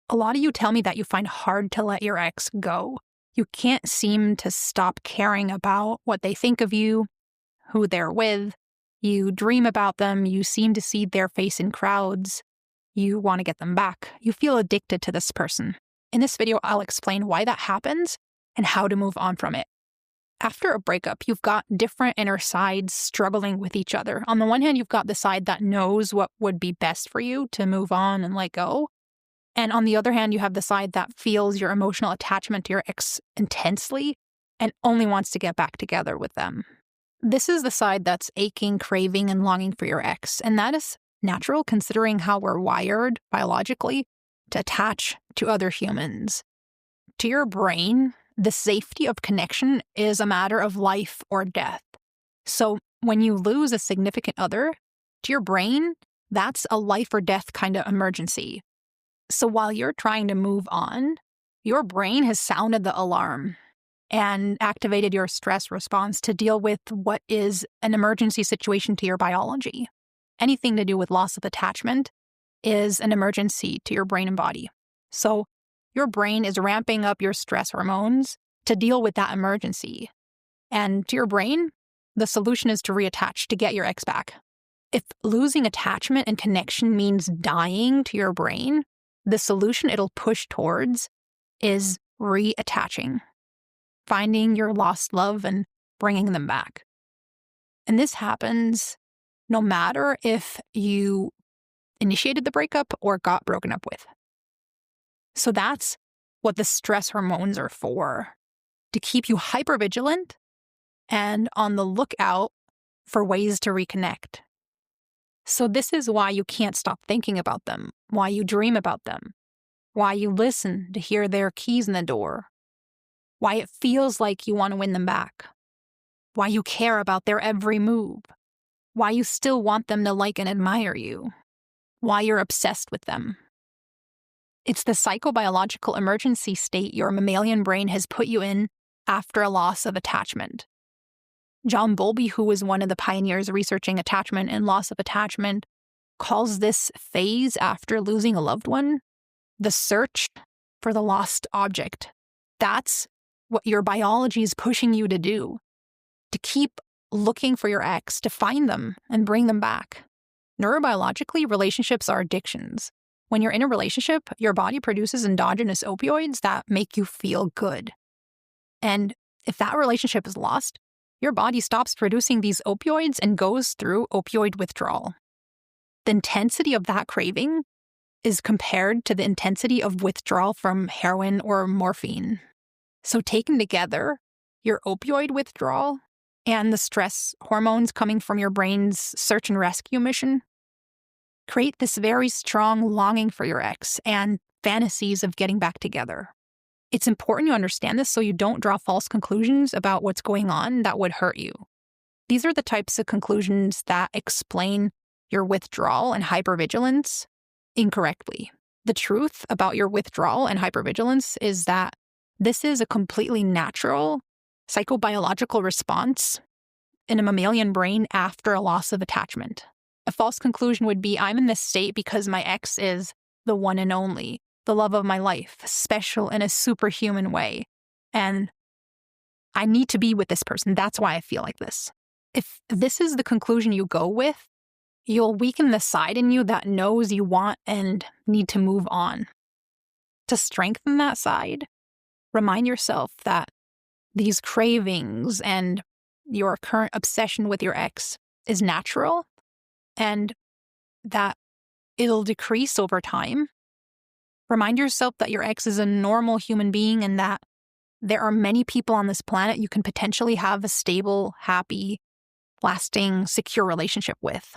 A lot of you tell me that you find hard to let your ex go. You can't seem to stop caring about what they think of you, who they're with. You dream about them. You seem to see their face in crowds. You want to get them back. You feel addicted to this person. In this video, I'll explain why that happens and how to move on from it. After a breakup, you've got different inner sides struggling with each other. On the one hand, you've got the side that knows what would be best for you to move on and let go. And on the other hand, you have the side that feels your emotional attachment to your ex intensely and only wants to get back together with them. This is the side that's aching, craving, and longing for your ex. And that is natural considering how we're wired biologically to attach to other humans. To your brain, the safety of connection is a matter of life or death. So when you lose a significant other, to your brain, that's a life or death kind of emergency. So while you're trying to move on, your brain has sounded the alarm and activated your stress response to deal with what is an emergency situation to your biology. Anything to do with loss of attachment is an emergency to your brain and body. So your brain is ramping up your stress hormones to deal with that emergency. And to your brain, the solution is to reattach, to get your ex back. If losing attachment and connection means dying to your brain, the solution it'll push towards is reattaching, finding your lost love and bringing them back. And this happens no matter if you initiated the breakup or got broken up with. So that's what the stress hormones are for, to keep you hypervigilant and on the lookout for ways to reconnect. So this is why you can't stop thinking about them, why you dream about them, why you listen to hear their keys in the door, why it feels like you want to win them back, why you care about their every move, why you still want them to like and admire you, why you're obsessed with them. It's the psychobiological emergency state your mammalian brain has put you in after a loss of attachment. John Bowlby, who was one of the pioneers researching attachment and loss of attachment, calls this phase after losing a loved one the search for the lost object. That's what your biology is pushing you to do, to keep looking for your ex, to find them and bring them back. Neurobiologically, relationships are addictions. When you're in a relationship, your body produces endogenous opioids that make you feel good. And if that relationship is lost, your body stops producing these opioids and goes through opioid withdrawal. The intensity of that craving is compared to the intensity of withdrawal from heroin or morphine. So taken together, your opioid withdrawal and the stress hormones coming from your brain's search and rescue mission create this very strong longing for your ex and fantasies of getting back together. It's important you understand this so you don't draw false conclusions about what's going on that would hurt you. These are the types of conclusions that explain your withdrawal and hypervigilance incorrectly. The truth about your withdrawal and hypervigilance is that this is a completely natural psychobiological response in a mammalian brain after a loss of attachment. A false conclusion would be, I'm in this state because my ex is the one and only, the love of my life, special in a superhuman way, and I need to be with this person. That's why I feel like this. If this is the conclusion you go with, you'll weaken the side in you that knows you want and need to move on. To strengthen that side, remind yourself that these cravings and your current obsession with your ex is natural and that it'll decrease over time. Remind yourself that your ex is a normal human being and that there are many people on this planet you can potentially have a stable, happy, lasting, secure relationship with.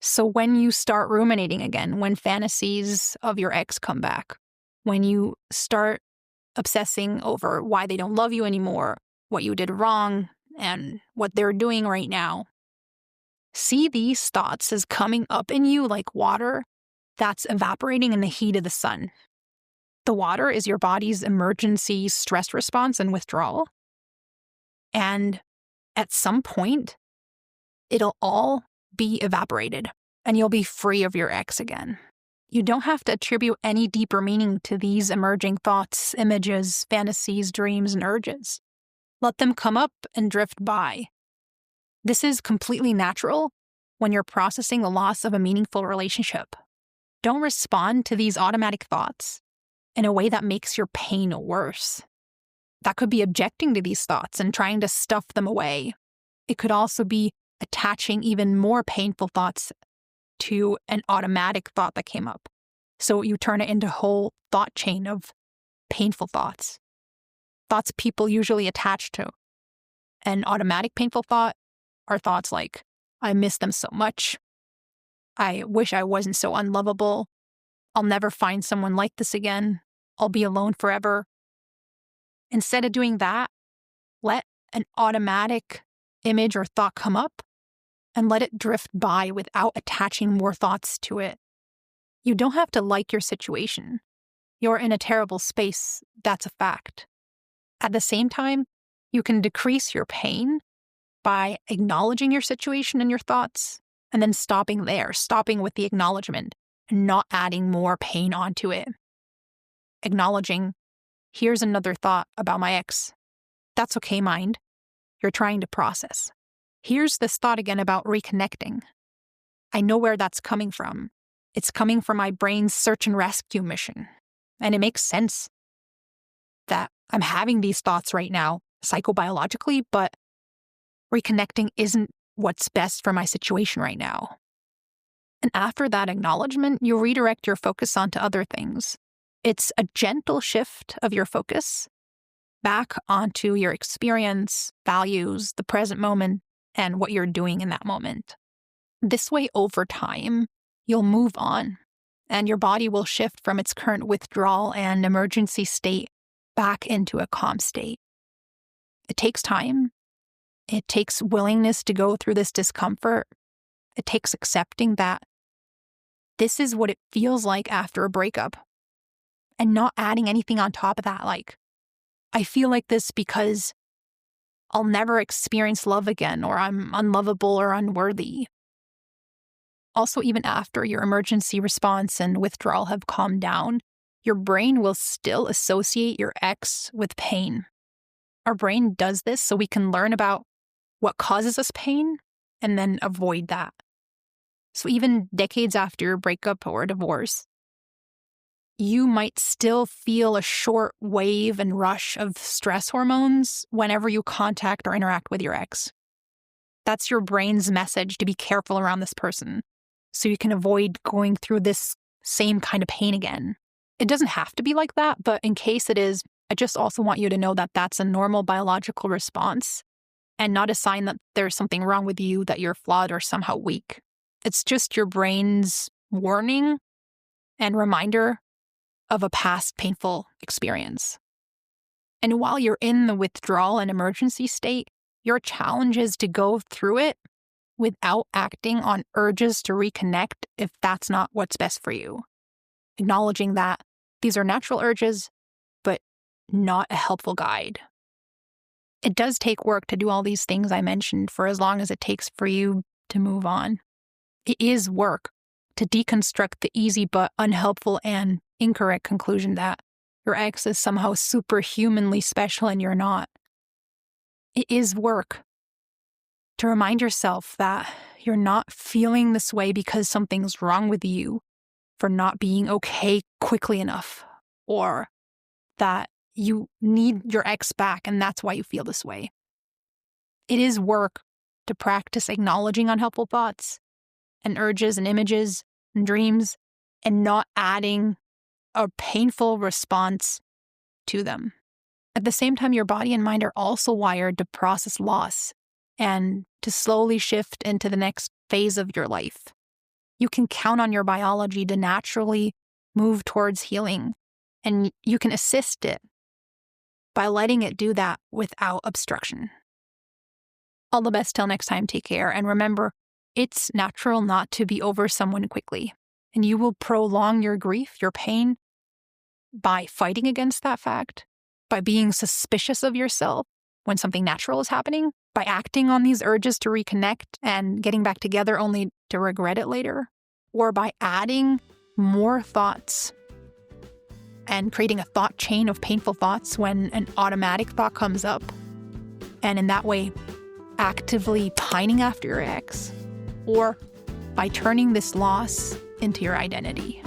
So when you start ruminating again, when fantasies of your ex come back, when you start obsessing over why they don't love you anymore, what you did wrong, and what they're doing right now, see these thoughts as coming up in you like water that's evaporating in the heat of the sun. The water is your body's emergency stress response and withdrawal. And at some point, it'll all be evaporated and you'll be free of your ex again. You don't have to attribute any deeper meaning to these emerging thoughts, images, fantasies, dreams, and urges. Let them come up and drift by. This is completely natural when you're processing the loss of a meaningful relationship. Don't respond to these automatic thoughts in a way that makes your pain worse. That could be objecting to these thoughts and trying to stuff them away. It could also be attaching even more painful thoughts to an automatic thought that came up. So you turn it into a whole thought chain of painful thoughts. Thoughts people usually attach to an automatic painful thought are thoughts like, I miss them so much. I wish I wasn't so unlovable. I'll never find someone like this again. I'll be alone forever. Instead of doing that, let an automatic image or thought come up and let it drift by without attaching more thoughts to it. You don't have to like your situation. You're in a terrible space. That's a fact. At the same time, you can decrease your pain by acknowledging your situation and your thoughts, and then stopping there, stopping with the acknowledgement, and not adding more pain onto it. Acknowledging, here's another thought about my ex. That's okay, mind. You're trying to process. Here's this thought again about reconnecting. I know where that's coming from. It's coming from my brain's search and rescue mission. And it makes sense that I'm having these thoughts right now, psychobiologically, but reconnecting isn't what's best for my situation right now. And after that acknowledgement, you redirect your focus onto other things. It's a gentle shift of your focus back onto your experience, values, the present moment, and what you're doing in that moment. This way, over time, you'll move on, and your body will shift from its current withdrawal and emergency state back into a calm state. It takes time. It takes willingness to go through this discomfort. It takes accepting that this is what it feels like after a breakup, and not adding anything on top of that, like, I feel like this because I'll never experience love again, or I'm unlovable or unworthy. Also, even after your emergency response and withdrawal have calmed down, your brain will still associate your ex with pain. Our brain does this so we can learn about what causes us pain and then avoid that. So even decades after your breakup or divorce, you might still feel a short wave and rush of stress hormones whenever you contact or interact with your ex. That's your brain's message to be careful around this person, so you can avoid going through this same kind of pain again. It doesn't have to be like that, but in case it is, I just also want you to know that that's a normal biological response and not a sign that there's something wrong with you, that you're flawed or somehow weak. It's just your brain's warning and reminder of a past painful experience. And while you're in the withdrawal and emergency state, your challenge is to go through it without acting on urges to reconnect if that's not what's best for you. Acknowledging that these are natural urges, but not a helpful guide. It does take work to do all these things I mentioned for as long as it takes for you to move on. It is work to deconstruct the easy but unhelpful and incorrect conclusion that your ex is somehow superhumanly special and you're not. It is work to remind yourself that you're not feeling this way because something's wrong with you for not being okay quickly enough, or that you need your ex back and that's why you feel this way. It is work to practice acknowledging unhelpful thoughts and urges and images and dreams and not adding a painful response to them. At the same time, your body and mind are also wired to process loss and to slowly shift into the next phase of your life. You can count on your biology to naturally move towards healing, and you can assist it by letting it do that without obstruction. All the best till next time. Take care. And remember, it's natural not to be over someone quickly, and you will prolong your grief, your pain, by fighting against that fact, by being suspicious of yourself when something natural is happening, by acting on these urges to reconnect and getting back together only to regret it later, or by adding more thoughts and creating a thought chain of painful thoughts when an automatic thought comes up, and in that way actively pining after your ex, or by turning this loss into your identity.